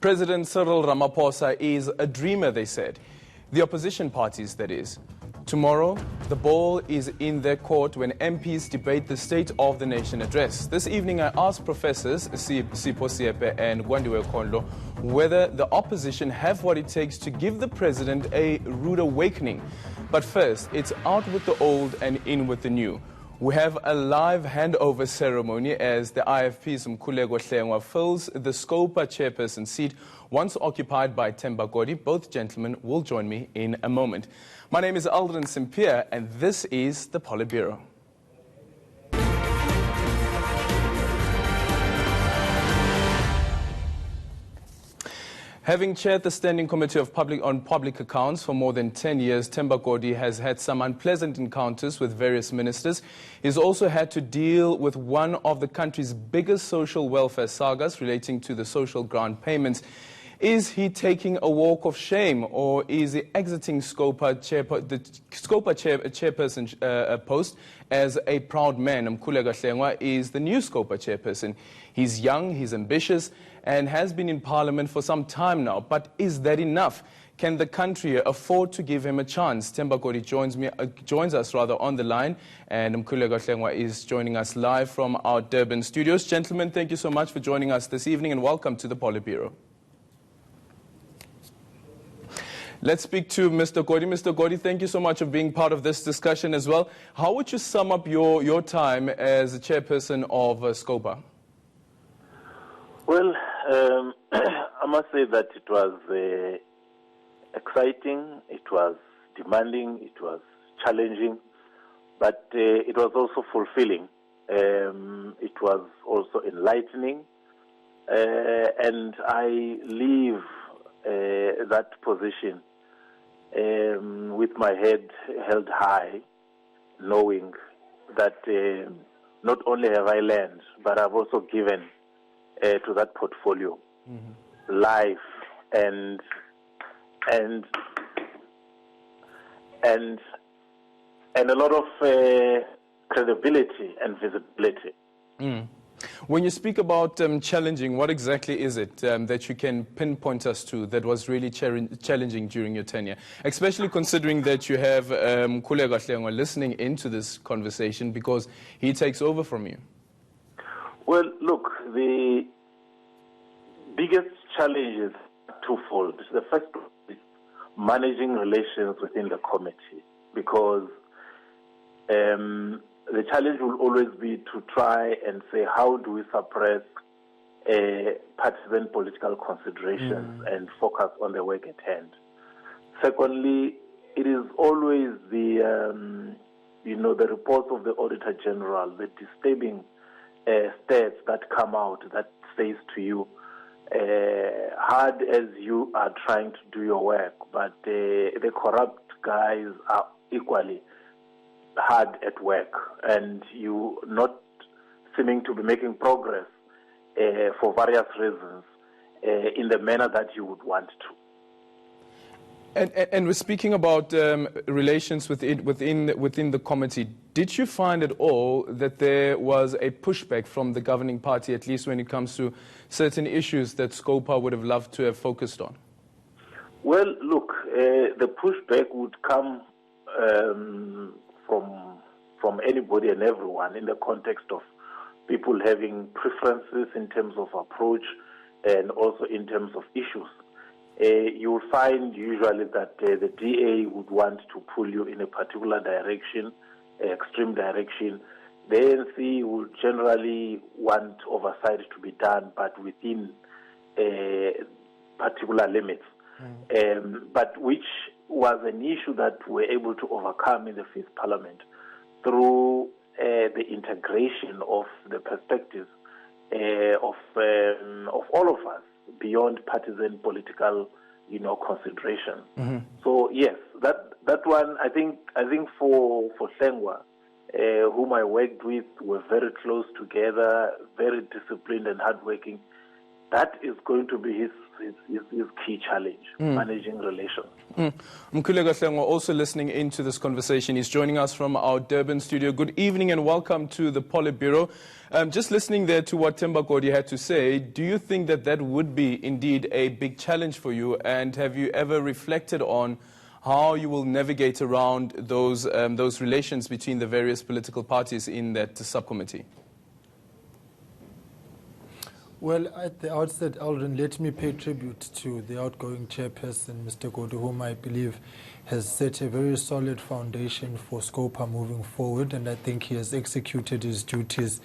President Cyril Ramaphosa is a dreamer, they said. The opposition parties, that is. Tomorrow, the ball is in their court when MPs debate the State of the Nation address. This evening, I asked Professors Sipho Siepe and Gwandiwe Kondlo whether the opposition have what it takes to give the president a rude awakening. But first, it's out with the old and in with the new. We have a live handover ceremony as the IFP's Mkhuleko Hlengwa fills the Scopa chairperson seat once occupied by Themba Godi. Both gentlemen will join me in a moment. My name is Aldrin Simpier and this is the Politburo. Having chaired the Standing Committee on Public Accounts for more than 10 years, Themba Godi has had some unpleasant encounters with various ministers. He's also had to deal with one of the country's biggest social welfare sagas relating to the social grant payments. Is he taking a walk of shame, or is he exiting the Scopa chairperson post as a proud man? Mkhuleko Hlengwa is the new Scopa chairperson. He's young, he's ambitious, and has been in Parliament for some time now. But is that enough? Can the country afford to give him a chance? Themba Godi joins us on the line, and Mkhuleko Hlengwa is joining us live from our Durban studios. Gentlemen, thank you so much for joining us this evening, and welcome to the Politburo. Let's speak to Mr. Godi. Mr. Godi, thank you so much for being part of this discussion as well. How would you sum up your time as a chairperson of Scopa? Well, I must say that it was exciting, it was demanding, it was challenging, but it was also fulfilling. It was also enlightening, and I leave that position with my head held high, knowing that not only have I learned, but I've also given to that portfolio life and a lot of credibility and visibility. When you speak about challenging, what exactly is it that you can pinpoint us to that was really challenging during your tenure? Especially considering that you have Mkhuleko Hlengwa listening into this conversation because he takes over from you. Well, look, the biggest challenge is twofold. The first is managing relations within the committee, because the challenge will always be to try and say, how do we suppress partisan political considerations and focus on the work at hand? Secondly, it is always the the reports of the Auditor General, the disturbing stats that come out that says to you, hard as you are trying to do your work, but the corrupt guys are equally hard at work, and you not seeming to be making progress for various reasons in the manner that you would want to. And we're speaking about relations within the committee. Did you find at all that there was a pushback from the governing party, at least when it comes to certain issues that Scopa would have loved to have focused on? Well, look, the pushback would come from anybody and everyone in the context of people having preferences in terms of approach and also in terms of issues. You will find usually that the DA would want to pull you in a particular direction, extreme direction. The ANC would generally want oversight to be done, but within particular limits, but which was an issue that we were able to overcome in the Fifth Parliament through the integration of the perspectives of all of us beyond partisan political, considerations. So yes, that one I think for Hlengwa, whom I worked with, were very close together, very disciplined and hardworking. that is going to be his key challenge, managing relations. Mkhuleko Hlengwa also listening into this conversation. He's joining us from our Durban studio. Good evening and welcome to the Politburo. Just listening there to what Thembagodi had to say, do you think that that would be indeed a big challenge for you? And have you ever reflected on how you will navigate around those relations between the various political parties in that subcommittee? Well, at the outset, Alden, let me pay tribute to the outgoing chairperson, Mr. Godu, whom I believe has set a very solid foundation for Scopa moving forward, and I think he has executed his duties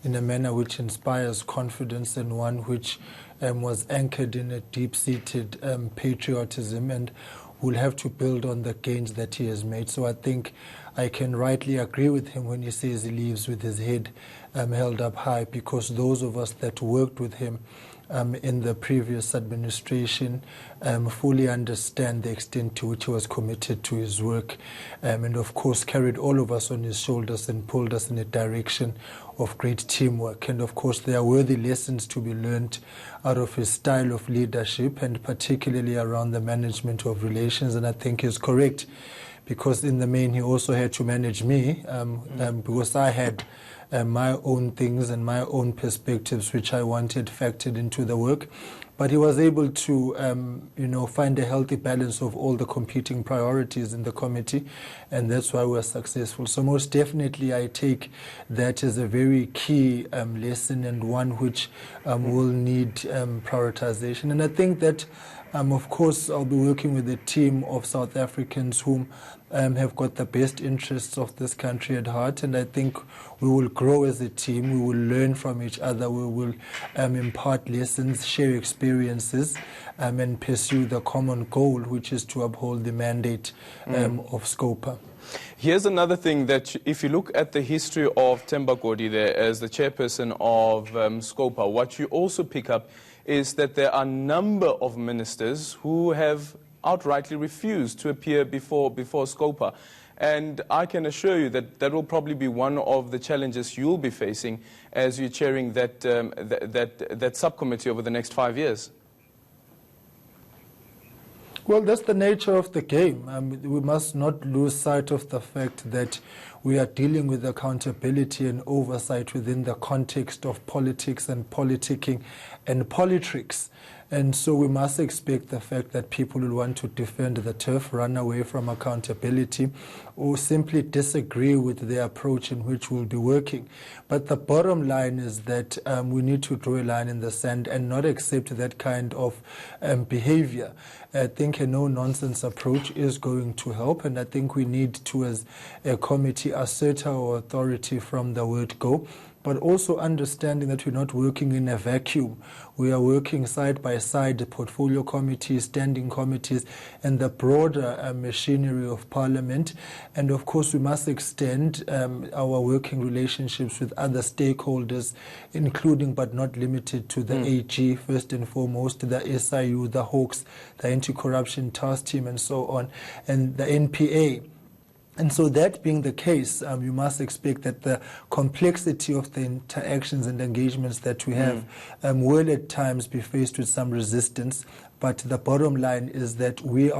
in a manner which inspires confidence and one which was anchored in a deep-seated patriotism and will have to build on the gains that he has made. So I think I can rightly agree with him when he says he leaves with his head held up high, because those of us that worked with him in the previous administration fully understand the extent to which he was committed to his work, and of course carried all of us on his shoulders and pulled us in a direction of great teamwork. And of course there are worthy lessons to be learned out of his style of leadership, and particularly around the management of relations. And I think he's correct, because in the main he also had to manage me because I had my own things and my own perspectives which I wanted factored into the work. But he was able to find a healthy balance of all the competing priorities in the committee, and that's why we're successful. So most definitely I take that as a very key lesson, and one which will need prioritization. And I think that of course I'll be working with a team of South Africans whom have got the best interests of this country at heart, and I think we will grow as a team, we will learn from each other, we will impart lessons, share experiences, and pursue the common goal, which is to uphold the mandate of Scopa. Here's another thing, that if you look at the history of Thembagodi there as the chairperson of Scopa, what you also pick up is that there are a number of ministers who have outrightly refused to appear before Scopa. And I can assure you that that will probably be one of the challenges you'll be facing as you're chairing that subcommittee over the next 5 years. Well, that's the nature of the game. We must not lose sight of the fact that we are dealing with accountability and oversight within the context of politics and politicking and politricks. And so we must expect the fact that people will want to defend the turf, run away from accountability, or simply disagree with the approach in which we'll be working. But the bottom line is that we need to draw a line in the sand and not accept that kind of behavior. I think a no-nonsense approach is going to help, and I think we need to, as a committee, assert our authority from the word go, but also understanding that we're not working in a vacuum. We are working side by side, the portfolio committees, standing committees, and the broader machinery of Parliament. And of course, we must extend our working relationships with other stakeholders, including but not limited to the AG, first and foremost, the SIU, the Hawks, the Anti-Corruption Task Team, and so on, and the NPA. And so that being the case, you must expect that the complexity of the interactions and engagements that we have will at times be faced with some resistance. But the bottom line is that we've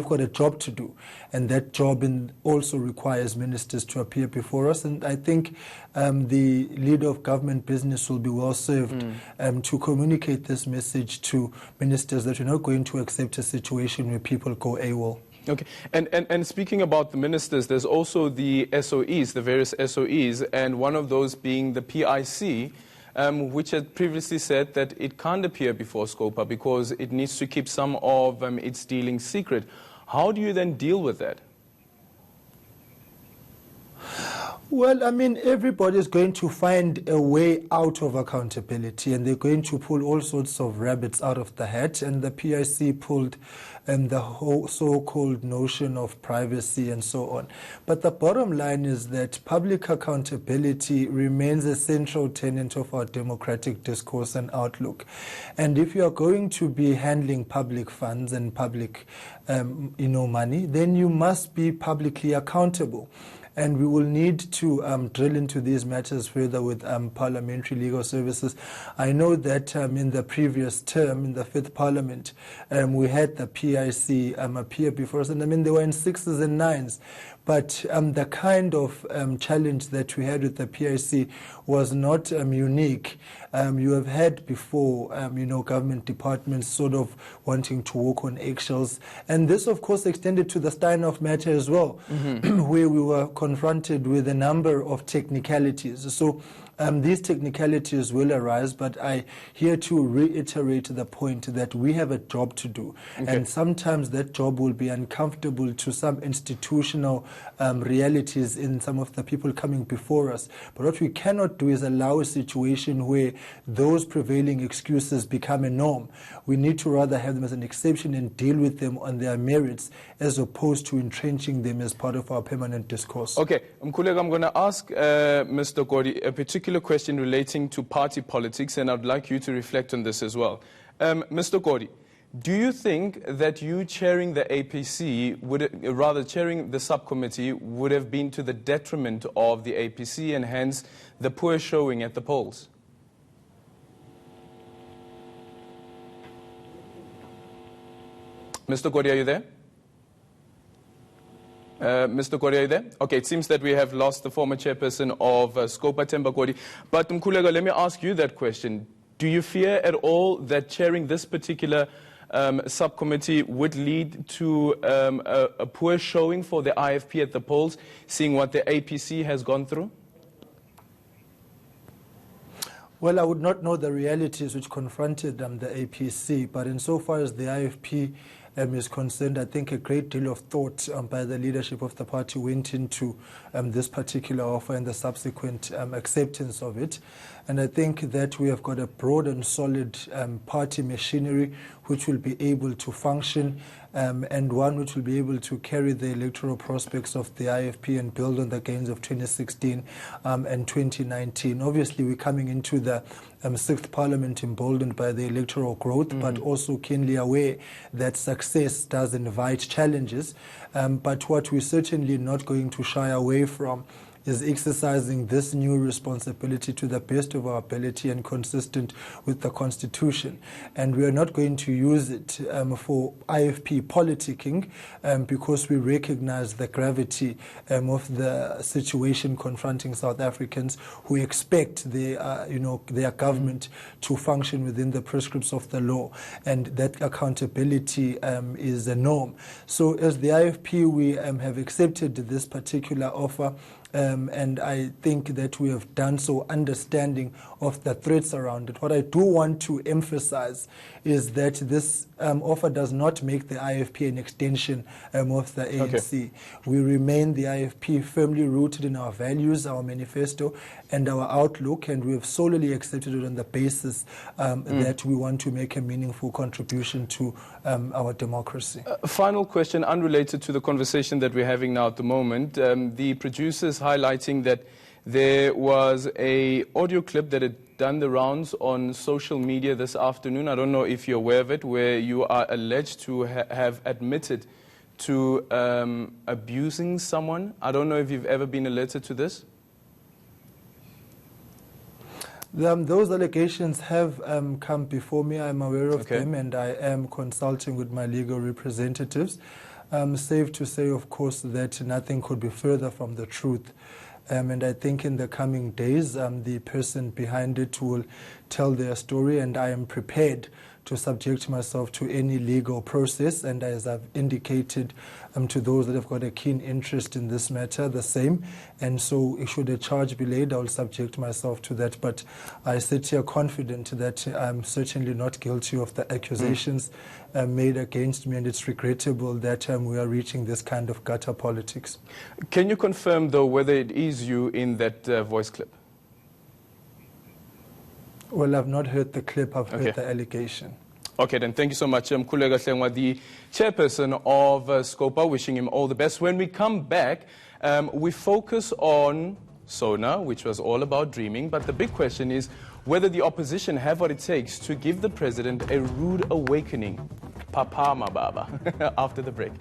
got a job to do, and that job also requires ministers to appear before us. And I think the leader of government business will be well served to communicate this message to ministers that we're not going to accept a situation where people go AWOL. Okay, and speaking about the ministers, there's also the SOEs, the various SOEs, and one of those being the PIC, which had previously said that it can't appear before Scopa because it needs to keep some of its dealings secret. How do you then deal with that? Well, I mean, everybody's going to find a way out of accountability, and they're going to pull all sorts of rabbits out of the hat, and the PIC pulled the whole so-called notion of privacy and so on. But the bottom line is that public accountability remains a central tenet of our democratic discourse and outlook. And if you are going to be handling public funds and public money, then you must be publicly accountable. and we will need to drill into these matters further with Parliamentary Legal Services. I know that in the previous term, in the 5th Parliament, we had the PIC appear before us, and I mean they were in 6s and 9s. But the kind of challenge that we had with the PIC was not unique. You have had before, government departments sort of wanting to walk on eggshells. And this, of course, extended to the Steinhoff matter as well, where we were confronted with a number of technicalities. So these technicalities will arise, but I here to reiterate the point that we have a job to do. Okay. And sometimes that job will be uncomfortable to some institutional realities in some of the people coming before us. But what we cannot do is allow a situation where those prevailing excuses become a norm. We need to rather have them as an exception and deal with them on their merits as opposed to entrenching them as part of our permanent discourse. Okay, Mkhuleko, I'm going to ask Mr. Godi a particular question relating to party politics, and I'd like you to reflect on this as well. Mr. Godi, do you think that you chairing the APC, chairing the subcommittee, would have been to the detriment of the APC and hence the poor showing at the polls? Mr. Godi, are you there? Mr. Godi, are you there? Okay, it seems that we have lost the former chairperson of Scopa, Themba Godi. But Mkhuleko, let me ask you that question. Do you fear at all that chairing this particular subcommittee would lead to a poor showing for the IFP at the polls, seeing what the APC has gone through? Well, I would not know the realities which confronted the APC, but insofar as the IFP is concerned, I think a great deal of thought by the leadership of the party went into this particular offer and the subsequent acceptance of it. And I think that we have got a broad and solid party machinery which will be able to function and one which will be able to carry the electoral prospects of the IFP and build on the gains of 2016 and 2019. Obviously, we're coming into the 6th Parliament emboldened by the electoral growth, but also keenly aware that success does invite challenges. But what we're certainly not going to shy away from is exercising this new responsibility to the best of our ability and consistent with the Constitution. And we are not going to use it for IFP politicking because we recognize the gravity of the situation confronting South Africans who expect their government to function within the prescripts of the law, and that accountability is a norm. So as the IFP, we have accepted this particular offer. And I think that we have done so understanding of the threats around it. What I do want to emphasize is that this offer does not make the IFP an extension of the ANC. Okay. We remain the IFP firmly rooted in our values, our manifesto, and our outlook, and we have solely accepted it on the basis that we want to make a meaningful contribution to our democracy. Final question, unrelated to the conversation that we're having now at the moment. The producers highlighting that there was an audio clip that had done the rounds on social media this afternoon. I don't know if you're aware of it, where you are alleged to have admitted to abusing someone. I don't know if you've ever been alerted to this. Those allegations have come before me. I'm aware of them, and I am consulting with my legal representatives. Safe to say, of course, that nothing could be further from the truth. And I think in the coming days, the person behind it will tell their story, and I am prepared to subject myself to any legal process. And as I've indicated to those that have got a keen interest in this matter, the same. And so should a charge be laid, I will subject myself to that. But I sit here confident that I'm certainly not guilty of the accusations made against me, and it's regrettable that we are reaching this kind of gutter politics. Can you confirm, though, whether it is you in that voice clip? Well, I've not heard the clip, I've heard the allegation. Okay, then thank you so much, Mkhuleko Hlengwa, the chairperson of Scopa, wishing him all the best. When we come back, we focus on SONA, which was all about dreaming, but the big question is whether the opposition have what it takes to give the president a rude awakening. Papa Mababa, after the break.